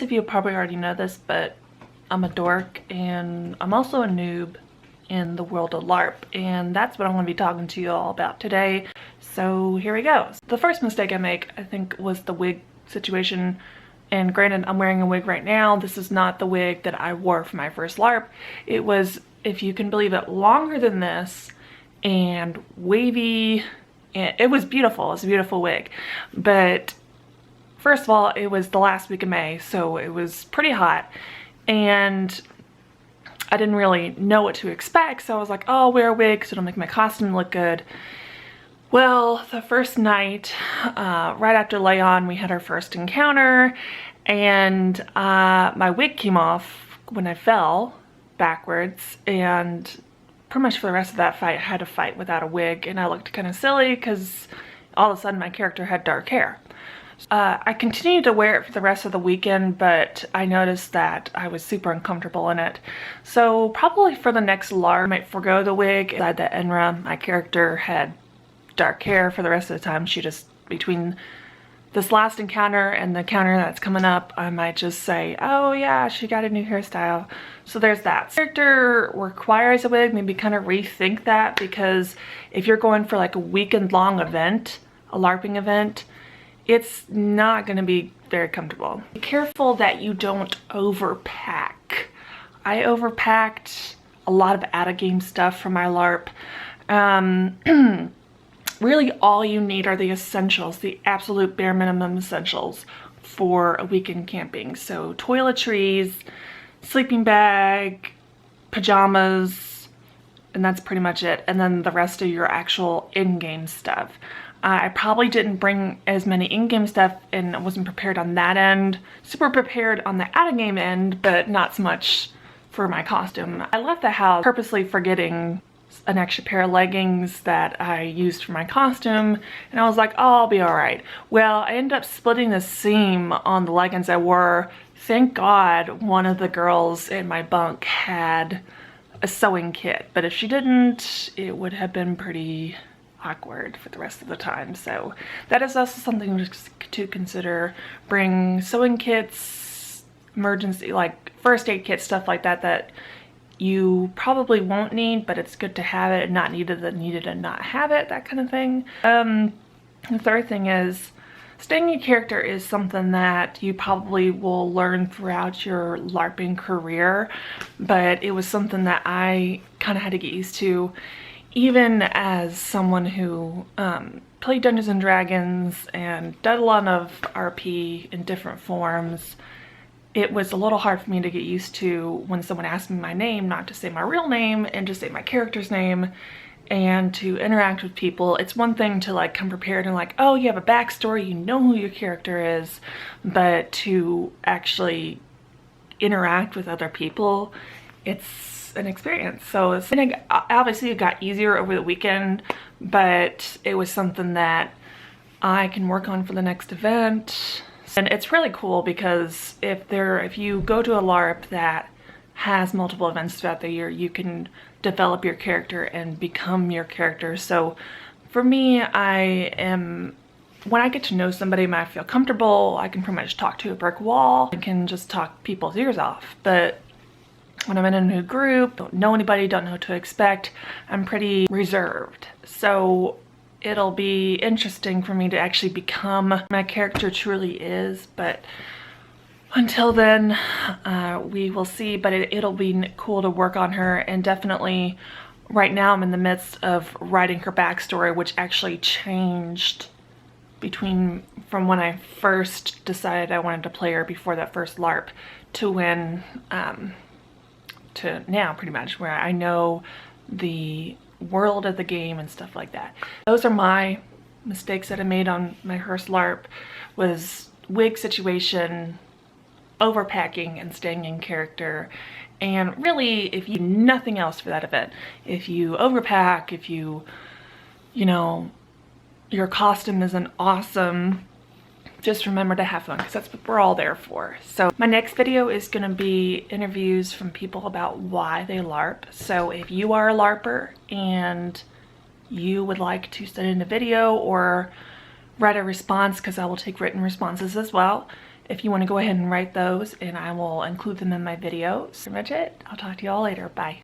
most of you probably already know this, but I'm a dork and I'm also a noob in the world of LARP, and that's what I'm going to be talking to you all about today. So here we go. The first mistake I make, I think, was the wig situation. And granted, I'm wearing a wig right now. This is not the wig that I wore for my first LARP. It was, if you can believe it, longer than this and wavy. And it was beautiful. It was a beautiful wig. But first of all, it was the last week of May, so it was pretty hot. And I didn't really know what to expect, so I was like, oh, I'll wear a wig because it'll make my costume look good. Well, the first night, right after lay-on, we had our first encounter, and my wig came off when I fell backwards, and pretty much for the rest of that fight, I had to fight without a wig, and I looked kind of silly because all of a sudden my character had dark hair. I continued to wear it for the rest of the weekend, but I noticed that I was super uncomfortable in it. So probably for the next LARP, I might forego the wig. Inside the Enra, my character had dark hair for the rest of the time. She just, between this last encounter and the encounter that's coming up, I might just say, oh yeah, she got a new hairstyle. So there's that. Character requires a wig, maybe kind of rethink that, because if you're going for like a weekend long event, a LARPing event, it's not going to be very comfortable. Be careful that you don't overpack. I overpacked a lot of out-of-game stuff for my LARP. Really all you need are the essentials, the absolute bare minimum essentials for a weekend camping. So toiletries, sleeping bag, pajamas, and that's pretty much it. And then the rest of your actual in-game stuff. I probably didn't bring as many in-game stuff and I wasn't prepared on that end. Super prepared on the out-of-game end, but not so much for my costume. I left the house purposely forgetting an extra pair of leggings that I used for my costume, and I was like, oh, I'll be all right. Well, I ended up splitting the seam on the leggings I wore. Thank God one of the girls in my bunk had a sewing kit, but if she didn't, it would have been pretty awkward for the rest of the time. So that is also something to consider. Bring sewing kits, emergency, like first aid kits, stuff like that, that you probably won't need, but it's good to have it, and not needed that needed and not have it, that kind of thing. The third thing is, staying in character is something that you probably will learn throughout your LARPing career, but it was something that I kind of had to get used to. Even as someone who played Dungeons and Dragons and did a lot of RP in different forms, it was a little hard for me to get used to when someone asked me my name, not to say my real name and just say my character's name, and to interact with people. It's one thing to like come prepared and like, oh, you have a backstory, you know who your character is, but to actually interact with other people, it's an experience. So it's, obviously it got easier over the weekend, but it was something that I can work on for the next event. And it's really cool because if you go to a LARP that has multiple events throughout the year, you can develop your character and become your character. So for me, when I get to know somebody, I feel comfortable, I can pretty much talk to a brick wall. I can just talk people's ears off. But when I'm in a new group, don't know anybody, don't know what to expect, I'm pretty reserved. So it'll be interesting for me to actually become my character truly is, but until then, we will see. But it'll be cool to work on her, and definitely right now I'm in the midst of writing her backstory, which actually changed from when I first decided I wanted to play her before that first LARP to when to now, pretty much, where I know the world of the game and stuff like that. Those are my mistakes that I made on my first LARP, was wig situation, overpacking, and staying in character. And really, if you do nothing else for that event, if you overpack, if you know, your costume isn't awesome, just remember to have fun, because that's what we're all there for. So my next video is going to be interviews from people about why they LARP. So if you are a LARPer and you would like to send in a video or write a response, because I will take written responses as well, if you want to go ahead and write those, and I will include them in my videos. That's pretty much it. I'll talk to you all later. Bye.